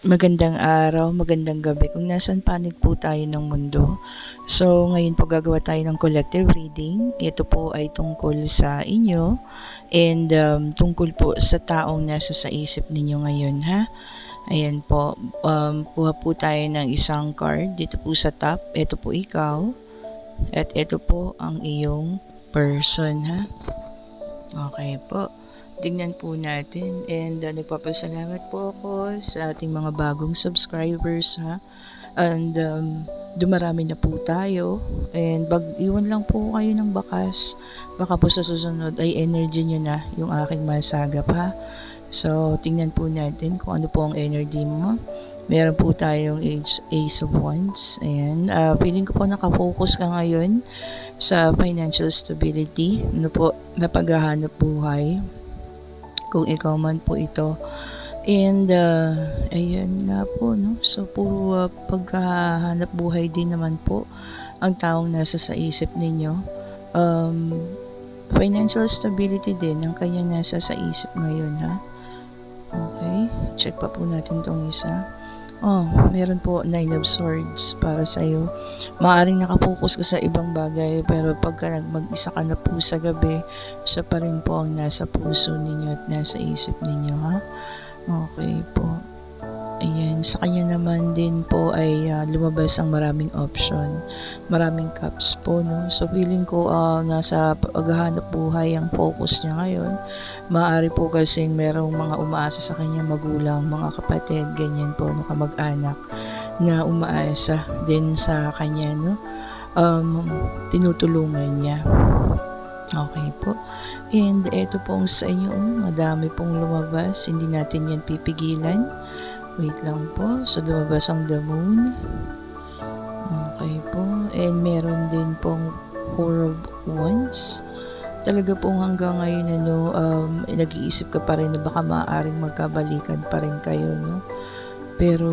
Magandang araw, magandang gabi kung nasan panig po tayo ng mundo. So, ngayon po gagawa tayo ng collective reading. Ito po ay tungkol sa inyo and tungkol po sa taong nasa sa isip ninyo ngayon, ha? Ayan po, kuha po tayo ng isang card dito po sa top. Ito po ikaw at ito po ang iyong person, ha? Okay po. Tingnan po natin and nagpapasalamat po ako sa ating mga bagong subscribers, ha. And dumarami na po tayo and iwan lang po kayo ng bakas. Baka po sa susunod ay energy nyo na yung aking masagap, ha. So tingnan po natin kung ano po ang energy mo. Meron po tayong Ace of Wands. Ayan. Feeling ko po nakafocus ka ngayon sa financial stability. Ano po, na paghahanap buhay kung ikaw man po ito. And ayan nga po, no? So puro paghahanap buhay din naman po ang taong nasa sa isip ninyo. Financial stability din ang kanya nasa sa isip ngayon, ha. Okay, check pa po natin tong isa. Meron po 9 of Swords para sa iyo. Maaring nakapokus ka sa ibang bagay pero pagka mag-isa ka na po sa gabi, siya pa rin po ang nasa puso ninyo at nasa isip ninyo, ha. Okay po. Ayan, sa kanya naman din po ay lumabas ang maraming option, maraming cups po, no. So feeling ko nasa paghahanap buhay ang focus niya ngayon. Maaari po kasing merong mga umaasa sa kanya magulang, mga kapatid, ganyan po, no, kamag-anak na umaasa din sa kanya, no. Tinutulungan niya. Okay po. And ito pong sa inyo, madami pong lumabas, hindi natin yan pipigilan. Wait lang po. So, lumabas ang the moon. Okay po. And meron din pong 4 of Wands. Talaga pong hanggang ngayon, nag-iisip ka pa rin na baka maaaring magkabalikan pa rin kayo, no? Pero,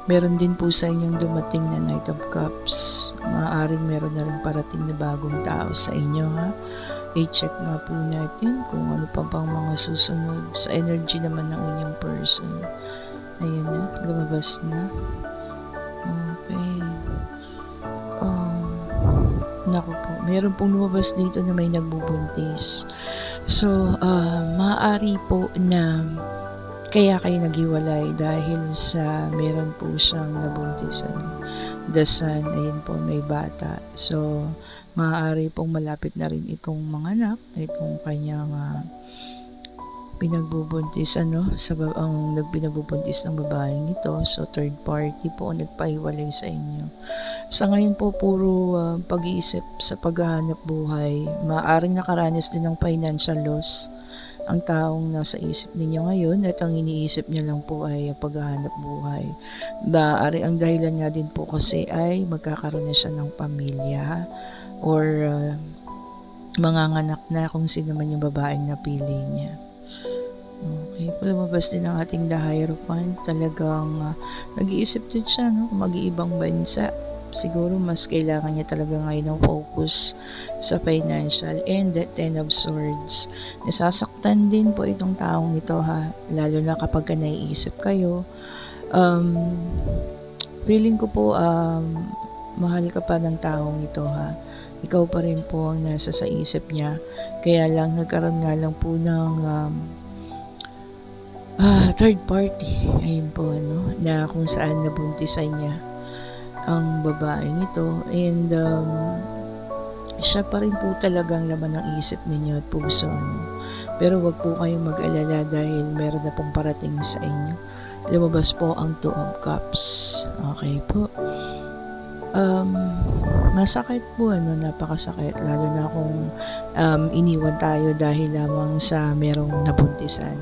meron din po sa inyong dumating na Knight of Cups. Maaaring meron na rin parating na bagong tao sa inyo, ha? I-check nga po natin kung ano pa bang mga susunod sa energy naman ng inyong person. Ayan na, lumabas na. Okay. Naku po, meron pong lumabas dito na may nagbubuntis. So, maaari po na kaya kayo naghiwalay dahil sa meron po siyang nabuntisan. The Sun, ayun po, may bata. So, maaari pong malapit na rin itong mga anak, itong kanyang pinagbubuntis, ang nagpinagbubuntis ng babaeng ito. So, third party po nagpahiwalay sa inyo. Sa ngayon po, puro pag-iisip sa paghahanap buhay. Maaaring nakaranas din ng financial loss ang taong nasa isip ninyo ngayon at ang iniisip niya lang po ay paghahanap buhay. Maaari ang dahilan nga din po kasi ay magkakaroon na siya ng pamilya or manganganak na kung sino man yung babaeng napili niya. Okay, lumabas din ang ating The Hierophant. Talagang nag-iisip din siya, no? Mag-iibang bansa. Siguro mas kailangan niya talaga ngayon ng focus sa financial. And the 10 of Swords. Nasasaktan din po itong taong ito, ha. Lalo na kapag naiisip kayo. Feeling ko po mahal ka pa ng taong ito, ha. Ikaw pa rin po ang nasa sa isip niya. Kaya lang nagkaroon nga lang po ng third party. Ayun po, na kung saan nabuntisan niya ang babaeng ito. And siya pa rin po talagang laman ng isip ninyo at puso, Pero wag po kayong mag-alala dahil meron na pong parating sa inyo. Lumabas po ang 2 of Cups. Okay po. Masakit po, napakasakit, lalo na kung iniwan tayo dahil lamang sa merong nabuntisan.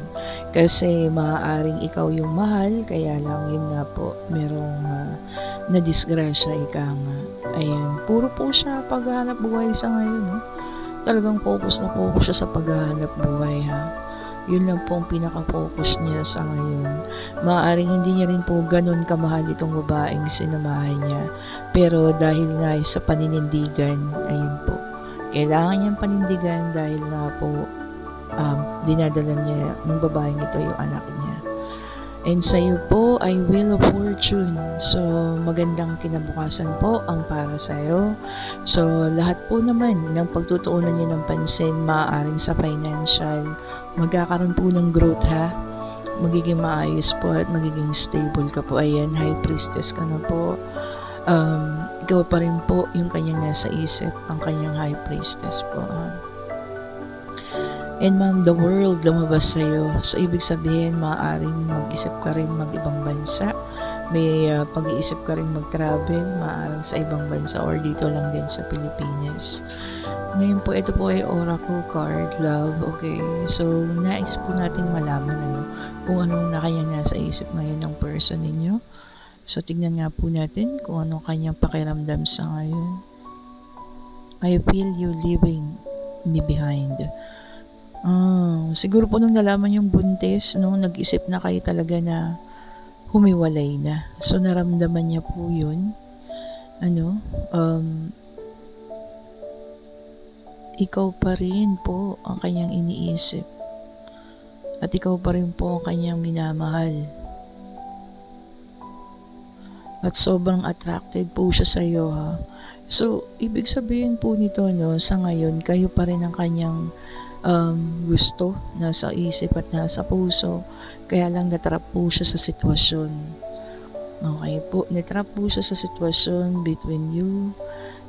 Kasi maaaring ikaw yung mahal, kaya lang yun nga po, merong na-disgrasya, ika nga. Ayan, puro po siya paghahanap buhay sa ngayon, Talagang focus na focus siya sa paghahanap buhay, ha. Yun lang po ang pinaka-focus niya sa ngayon. Maaaring hindi niya rin po ganun kamahal itong babaeng sinamahan niya. Pero dahil nga sa paninindigan, ayun po. Kailangan niyang panindigan dahil nga po dinadala niya ng babaeng ito yung anak niya. And sa'yo po ay Wheel of Fortune. So, magandang kinabukasan po ang para sa'yo. So, lahat po naman ng pagtutuunan niyo ng pansin, maaaring sa financial, magkakaroon po ng growth ha. Magiging maayos po at magiging stable ka po. Ayan, High Priestess ka na po. Ikaw pa rin po yung kanyang nasa isip, ang kanyang High Priestess po. And ma'am, the world lumabas sa'yo. So, ibig sabihin, maaaring mag-isip ka rin mag-ibang bansa. May pag-iisip ka rin mag-travel, maaaring sa ibang bansa or dito lang din sa Pilipinas. Ngayon po, ito po ay Oracle card, love. Okay, so nais po natin malaman kung anong nasa isip ngayon ng person ninyo. So, tignan nga po natin kung anong kanyang pakiramdam sa ngayon. I feel you leaving me behind. Siguro po nung nalaman yung buntis, nag-isip na kayo talaga na humiwalay na. So, naramdaman niya po yun. Ikaw pa rin po ang kanyang iniisip. At ikaw pa rin po ang kanyang minamahal. At sobrang attracted po siya sa iyo ha. So, ibig sabihin po nito sa ngayon, kayo pa rin ang kanyang gusto, nasa isip at nasa puso. Kaya lang natrap po siya sa sitwasyon. Okay po, natrap po siya sa sitwasyon between you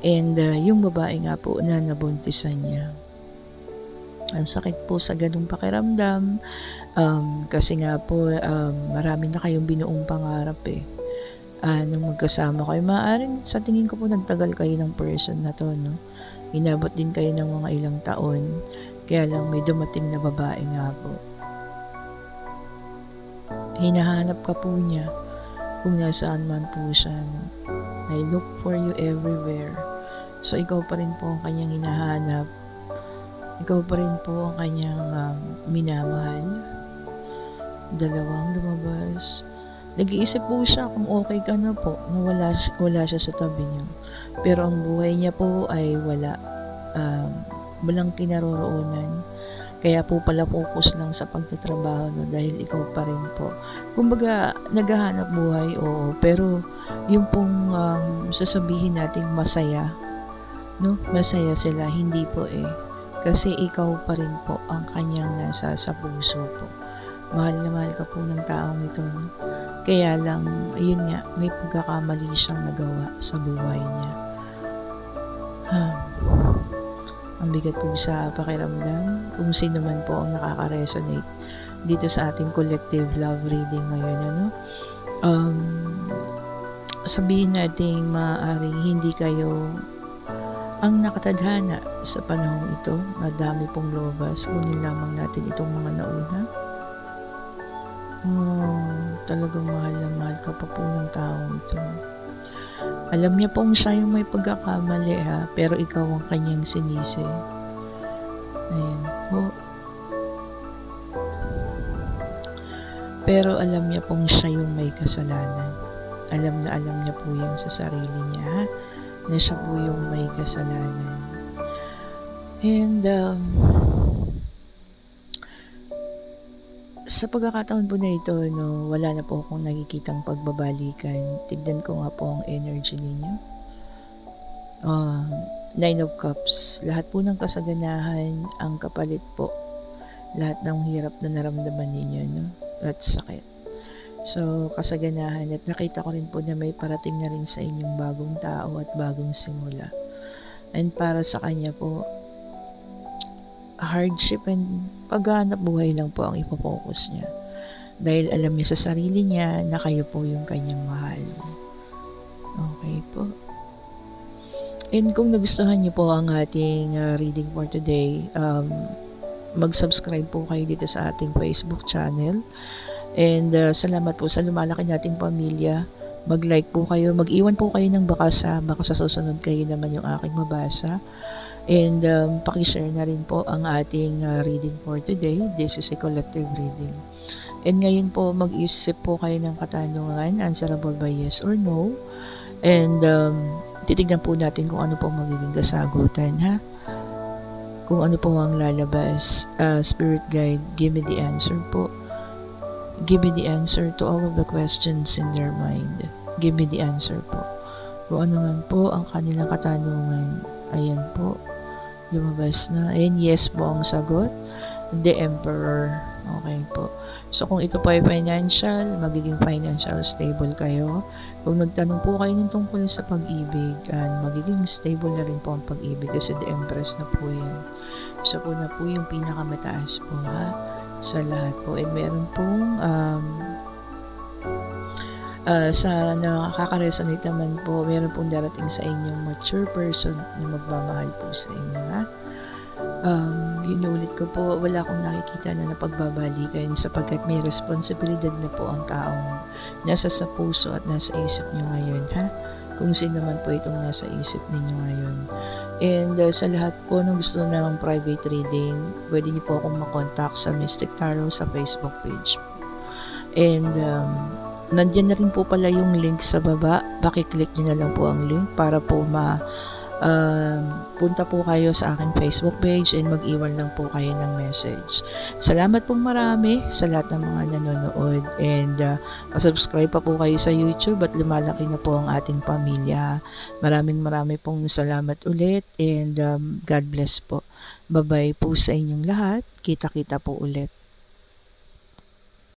and yung babae nga po na nabuntisan niya. Ang sakit po sa ganung pakiramdam kasi nga po marami na kayong binuong pangarap nung magkasama kayo. Maaaring sa tingin ko po nagtagal kayo ng person na to, inabot din kayo ng mga ilang taon, kaya lang may dumating na babae nga po. Hinahanap ka po niya kung nasaan man po siya. I look for you everywhere. So, ikaw pa rin po ang kanyang hinahanap. Ikaw pa rin po ang kanyang minamahal. Dalawang lumabas. Nag-iisip po siya kung okay ka na po, na wala siya sa tabi niyo. Pero ang buhay niya po ay wala. Walang kinaroroonan. Kaya po pala focus lang sa pagtatrabaho dahil ikaw pa rin po. Kumbaga, naghahanap buhay, oo. Pero yung pong sasabihin natin masaya, masaya sila, hindi po Kasi ikaw pa rin po ang kanyang nasa sa puso po. Mahal na mahal ka po ng taong ito. Kaya lang, ayun nga, may pagkakamali siyang nagawa sa buhay niya. Ang bigat po sa pakiramdam. Kung sino man po ang nakaka-resonate dito sa ating collective love reading ngayon, sabihin natin maaaring hindi kayo ang nakatadhana sa panahon ito. Madami pong lobas. Kunin lamang natin itong mga nauna. Talagang mahal na mahal ka pa po ng taong ito. Alam niya pong siya yung may pagkakamali pero ikaw ang kanyang sinisi. Ayan po. Pero alam niya pong siya yung may kasalanan. Alam niya po yan sa sarili niya na siya po yung may kasalanan. And sa pagkakataon po na ito, wala na po akong nakikitang pagbabalikan. Tignan ko nga po ang energy ninyo. Nine of Cups. Lahat po ng kasaganahan, ang kapalit po. Lahat ng hirap na naramdaman ninyo, at sakit. So, kasaganahan. At nakita ko rin po na may parating na rin sa inyong bagong tao at bagong simula. And para sa kanya po, hardship and paghahanap buhay lang po ang ipofocus niya. Dahil alam niya sa sarili niya na kayo po yung kanyang mahal. Okay po. And kung nagustuhan niyo po ang ating reading for today, mag-subscribe po kayo dito sa ating Facebook channel. And salamat po sa lumalaki nating pamilya. Mag-like po kayo, mag-iwan po kayo ng baka sa susunod kayo naman yung aking mabasa. And pakishare na rin po ang ating reading for today. This is a collective reading. And ngayon po, mag-isip po kayo ng katanungan, answerable by yes or no. And titignan po natin kung ano po magiging kasagutan, ha? kung ano po ang lalabas. Spirit guide, give me the answer po. Give me the answer to all of the questions in their mind. Give me the answer po. Kung ano man po ang kanilang katanungan, ayan po, lumabas na. And yes po ang sagot, the Emperor. Okay po. So kung ito po ay financial, magiging financial stable kayo. Kung nagtanong po kayo ng tungkol sa pag-ibig, magiging stable na rin po ang pag-ibig kasi the Empress na po yan. Siya po na po yung pinakamataas po sa lahat po. And meron pong sa nakaka-resonate naman po, meron pong darating sa inyong mature person na magmamahal po sa inyo Inuulit ko po, wala akong nakikita na napagbabalikan sapagkat may responsibilidad na po ang taong nasa sa puso at nasa isip nyo ngayon kung sino man po itong nasa isip ninyo ngayon. And sa lahat po nung gusto ng private reading, pwede niyo po akong makontak sa Mystic Tarot sa Facebook page. And nandyan na rin po pala yung link sa baba. Pakiclick nyo na lang po ang link para po punta po kayo sa aking Facebook page and mag-iwan lang po kayo ng message. Salamat pong marami sa lahat ng mga nanonood and subscribe pa po kayo sa YouTube at lumalaki na po ang ating pamilya. Maraming pong salamat ulit and God bless po. Bye-bye po sa inyong lahat. Kita-kita po ulit.